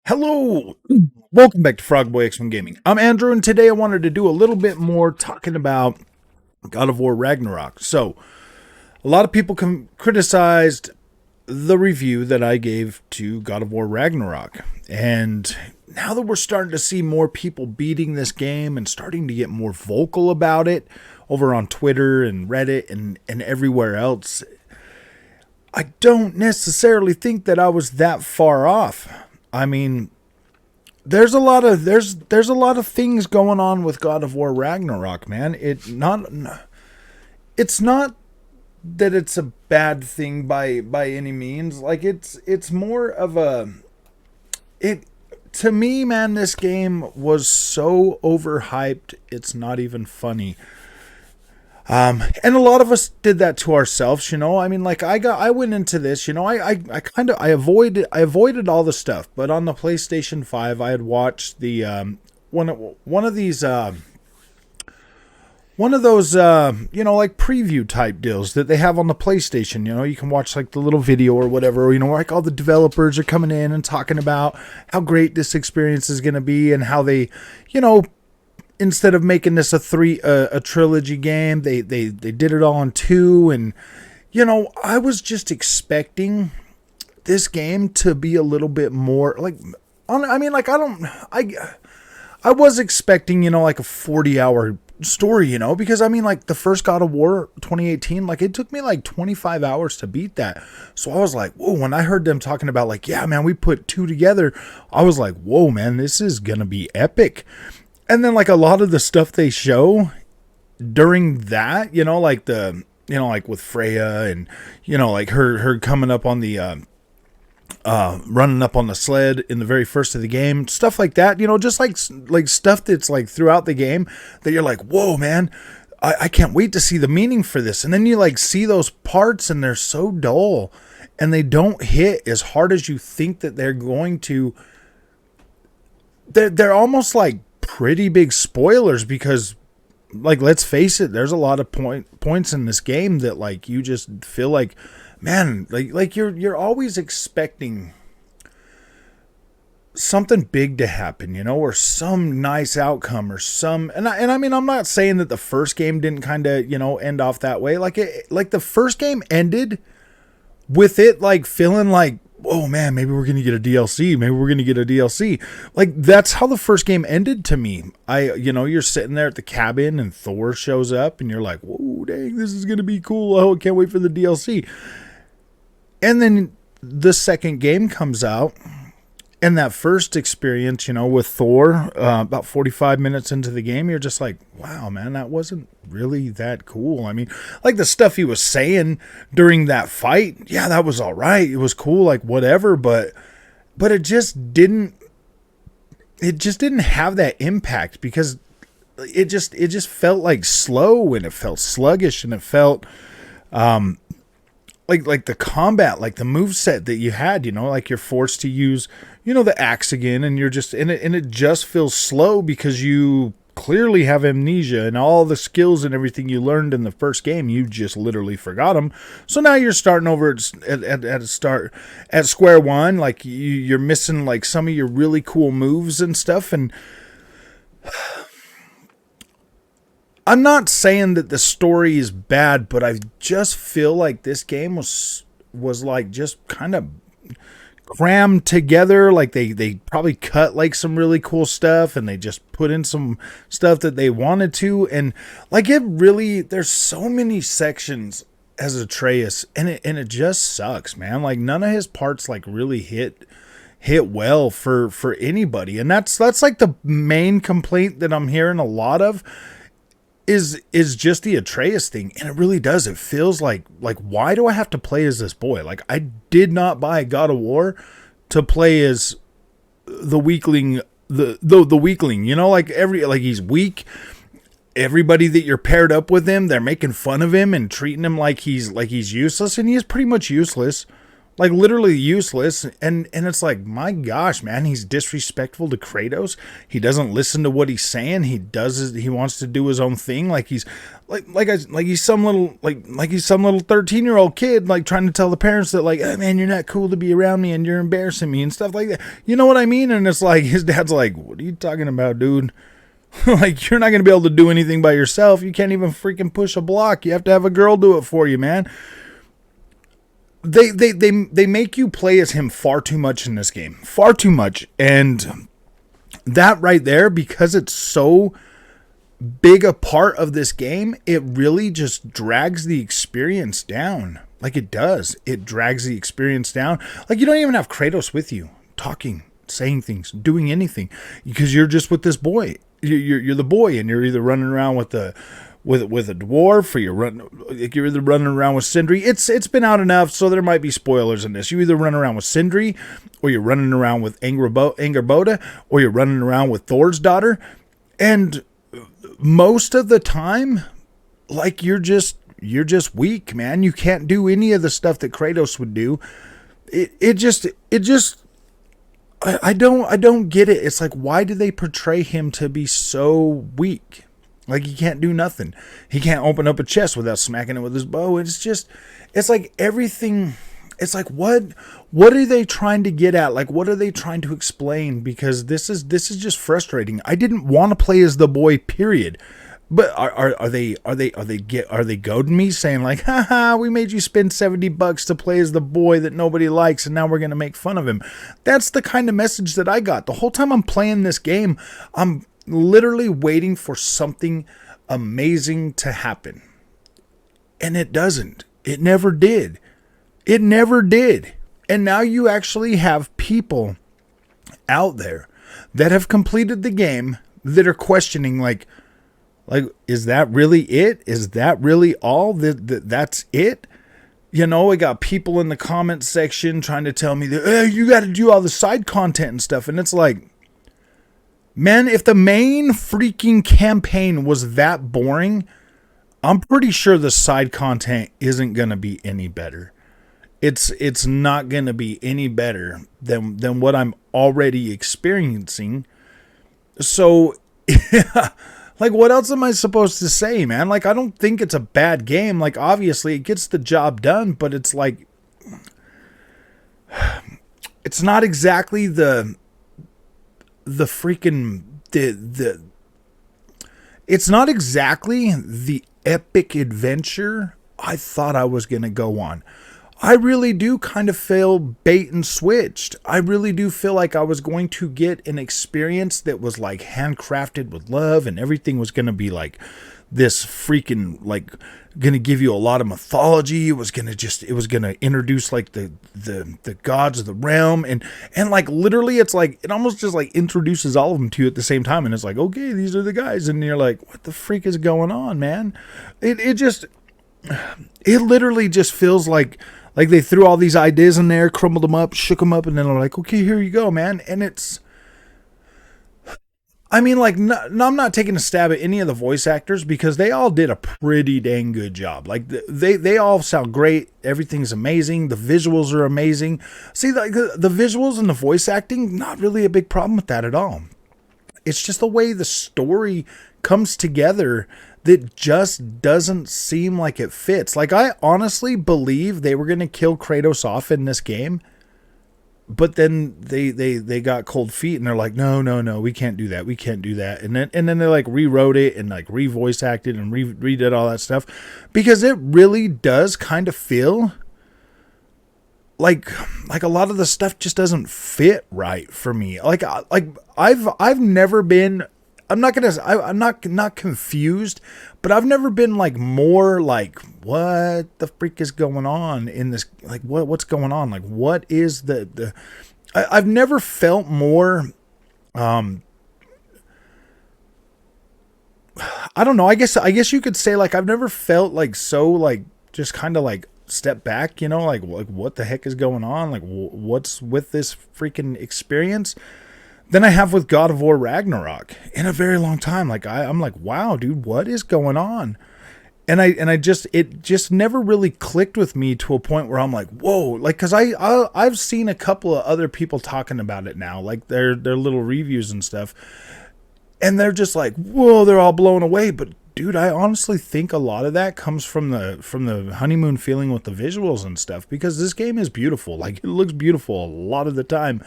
Hello, welcome back to Frogboy X1 Gaming. I'm Andrew, and today I wanted to do a little bit more talking about God of War Ragnarok. So, a lot of people criticized the review that I gave to God of War Ragnarok, and now that we're starting to see more people beating this game and starting to get more vocal about it over on Twitter and Reddit and everywhere else, I don't necessarily think that I was that far off. I mean, there's a lot of things going on with God of War Ragnarok, man. It's not that it's a bad thing by any means. Like it's more of a it to me, man. This game was so overhyped. It's not even funny. And a lot of us did that to ourselves, you know. I mean, like I went into this, you know, I avoided all the stuff, but on the PlayStation 5, I had watched the one of those you know, like preview type deals that they have on the PlayStation. You know, you can watch like the little video or whatever, you know, like all the developers are coming in and talking about how great this experience is going to be and how they, you know, instead of making this a trilogy game, they did it all in two. And you know, I was just expecting this game to be a little bit more like I was expecting, you know, like a 40-hour story, you know, because I mean, like the first God of War 2018, like it took me like 25 hours to beat that. So I was like, whoa, when I heard them talking about like, yeah, man, we put two together, I was like, whoa, man, this is gonna be epic. And then like a lot of the stuff they show during that, you know, like like with Freya and, you know, like her coming up on the, running up on the sled in the very first of the game, stuff like that, you know, just like stuff that's like throughout the game that you're like, whoa, man, I can't wait to see the meaning for this. And then you like see those parts and they're so dull and they don't hit as hard as you think that they're going to. They're almost like pretty big spoilers because, like, let's face it, there's a lot of points in this game that like you just feel like, man, like you're always expecting something big to happen, you know, or some nice outcome or some. And I mean, I'm not saying that the first game didn't kind of, you know, end off that way. Like the first game ended with it like feeling like, oh man, maybe we're gonna get a DLC. Maybe we're gonna get a DLC. Like that's how the first game ended to me. You know, you're sitting there at the cabin and Thor shows up, and you're like, whoa, dang, this is gonna be cool. Oh, I can't wait for the DLC. And then the second game comes out, and that first experience, you know, with Thor, about 45 minutes into the game, you're just like, wow, man, that wasn't really that cool. I mean, like the stuff he was saying during that fight, yeah, that was all right. It was cool, like whatever, but it just didn't have that impact because it just felt like slow and it felt sluggish and it felt like the combat, like the moveset that you had, you know, like you're forced to use, you know, the axe again, and you're just in it, and it just feels slow because you clearly have amnesia and all the skills and everything you learned in the first game, you just literally forgot them. So now you're starting over at square one, like you're missing like some of your really cool moves and stuff. And I'm not saying that the story is bad, but I just feel like this game was like just kind of crammed together. Like they probably cut like some really cool stuff and they just put in some stuff that they wanted to. And like it really, there's so many sections as Atreus and it just sucks, man. Like none of his parts like really hit well for anybody. And that's like the main complaint that I'm hearing a lot of. Is just the Atreus thing, and it really does. It feels like why do I have to play as this boy? Like I did not buy God of War to play as the weakling, the weakling. You know, like he's weak. Everybody that you're paired up with him, they're making fun of him and treating him like he's useless, and he is pretty much useless. like literally useless. And it's like, my gosh, man, he's disrespectful to Kratos. He doesn't listen to what he's saying. He wants to do his own thing. Like he's like he's some little like he's some little 13-year-old kid, like trying to tell the parents that like, oh, man, you're not cool to be around me and you're embarrassing me and stuff like that. You know what I mean? And it's like his dad's like, what are you talking about, dude? Like, you're not going to be able to do anything by yourself. You can't even freaking push a block. You have to have a girl do it for you, man. They make you play as him far too much in this game. Far too much. And that right there, because it's so big a part of this game, it really just drags the experience down. Like it does. It drags the experience down. Like you don't even have Kratos with you, talking, saying things, doing anything, because you're just with this boy. You're the boy, and you're either running around with a dwarf, or you're either running around with Sindri. It's been out enough, so there might be spoilers in this. You either run around with Sindri, or you're running around with Angerboda, or you're running around with Thor's daughter, and most of the time, like you're just weak, man. You can't do any of the stuff that Kratos would do. It just. I don't get it. It's like, why do they portray him to be so weak? Like he can't do nothing. He can't open up a chest without smacking it with his bow. It's like everything. It's like, what are they trying to get at? Like, what are they trying to explain? Because this is just frustrating. I didn't want to play as the boy, period. But are they goading me, saying like, haha, we made you spend $70 to play as the boy that nobody likes, and now we're gonna make fun of him? That's the kind of message that I got the whole time I'm playing this game. I'm literally waiting for something amazing to happen, and it doesn't. It never did. It never did. And now you actually have people out there that have completed the game that are questioning like, is that really it? Is that really all? That's it? You know, I got people in the comment section trying to tell me that, hey, you got to do all the side content and stuff. And it's like, man, if the main freaking campaign was that boring, I'm pretty sure the side content isn't going to be any better. It's not going to be any better than what I'm already experiencing. So, like, what else am I supposed to say, man? Like, I don't think it's a bad game. Like, obviously, it gets the job done, but it's like, it's not exactly the freaking, it's not exactly the epic adventure I thought I was going to go on. I really do kind of feel bait and switched. I really do feel like I was going to get an experience that was like handcrafted with love, and everything was going to be like this freaking, like, going to give you a lot of mythology. It was going to introduce like the gods of the realm, and like literally it's like, it almost just like introduces all of them to you at the same time, and it's like, okay, these are the guys, and you're like, what the freak is going on, man? It literally just feels like they threw all these ideas in there, crumbled them up, shook them up, and then they're like, okay, here you go, man. And it's, I mean, like, no, I'm not taking a stab at any of the voice actors, because they all did a pretty dang good job. Like, they all sound great. Everything's amazing. The visuals are amazing. See, like, the visuals and the voice acting, not really a big problem with that at all. It's just the way the story comes together that just doesn't seem like it fits. Like, I honestly believe they were going to kill Kratos off in this game, but then they got cold feet, and they're like, no, we can't do that. We can't do that. And then they like rewrote it and like re-voice acted and redid all that stuff, because it really does kind of feel like a lot of the stuff just doesn't fit right for me. Like I've never been, I'm not confused, but I've never been like more like, what the freak is going on in this? Like, what's going on? Like, what is I've never felt more, I don't know. I guess you could say, like, I've never felt like so, like, just kind of like step back, you know, like what the heck is going on? Like, what's with this freaking experience than I have with God of War Ragnarok in a very long time. Like, I'm like, wow, dude, what is going on? it just never really clicked with me to a point where I'm like, whoa, like, cause I've seen a couple of other people talking about it now, like their little reviews and stuff, and they're just like, whoa, they're all blown away. But dude, I honestly think a lot of that comes from the honeymoon feeling with the visuals and stuff, because this game is beautiful. Like, it looks beautiful a lot of the time.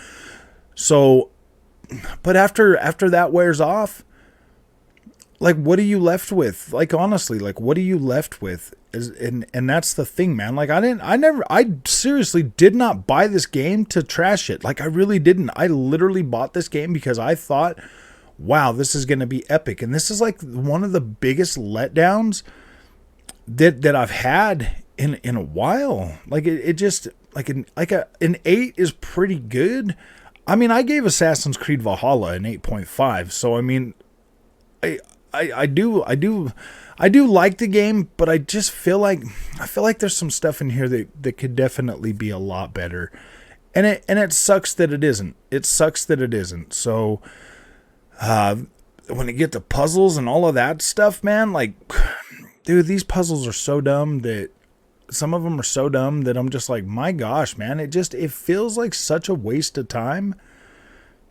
So, but after that wears off, like, what are you left with? Like, honestly, like, what are you left with? And that's the thing, man. Like, I seriously did not buy this game to trash it. Like, I really didn't. I literally bought this game because I thought, wow, this is going to be epic. And this is like one of the biggest letdowns that I've had in a while. Like, it just, like an 8 is pretty good. I mean, I gave Assassin's Creed Valhalla an 8.5. So, I mean, I do like the game, but I just feel like there's some stuff in here that could definitely be a lot better. And it sucks that it isn't. It sucks that it isn't. So, when you get to puzzles and all of that stuff, man, like, dude, these puzzles are so dumb that some of them are so dumb that I'm just like, my gosh, man, it feels like such a waste of time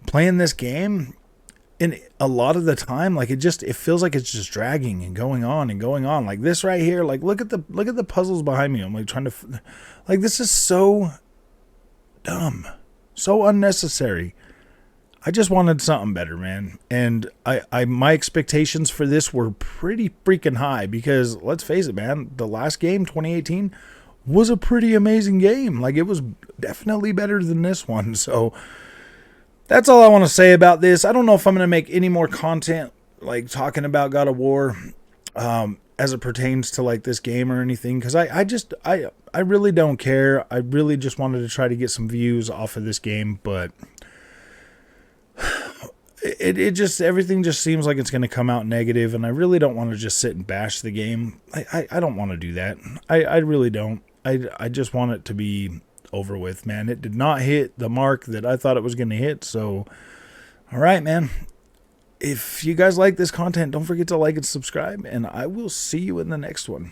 playing this game. And a lot of the time, like, it feels like it's just dragging and going on and going on. Like this right here, like, look at the puzzles behind me. I'm like trying to, like, this is so dumb, so unnecessary. I just wanted something better, man. And my expectations for this were pretty freaking high, because let's face it, man, the last game, 2018, was a pretty amazing game. Like, it was definitely better than this one. So that's all I want to say about this. I don't know if I'm going to make any more content, like, talking about God of War, as it pertains to, like, this game or anything, because I really don't care. I really just wanted to try to get some views off of this game, but everything just seems like it's going to come out negative, and I really don't want to just sit and bash the game. I don't want to do that. I really don't. I just want it to be over with, man. It did not hit the mark that I thought it was going to hit. So, all right, man. If you guys like this content, don't forget to like and subscribe, and I will see you in the next one.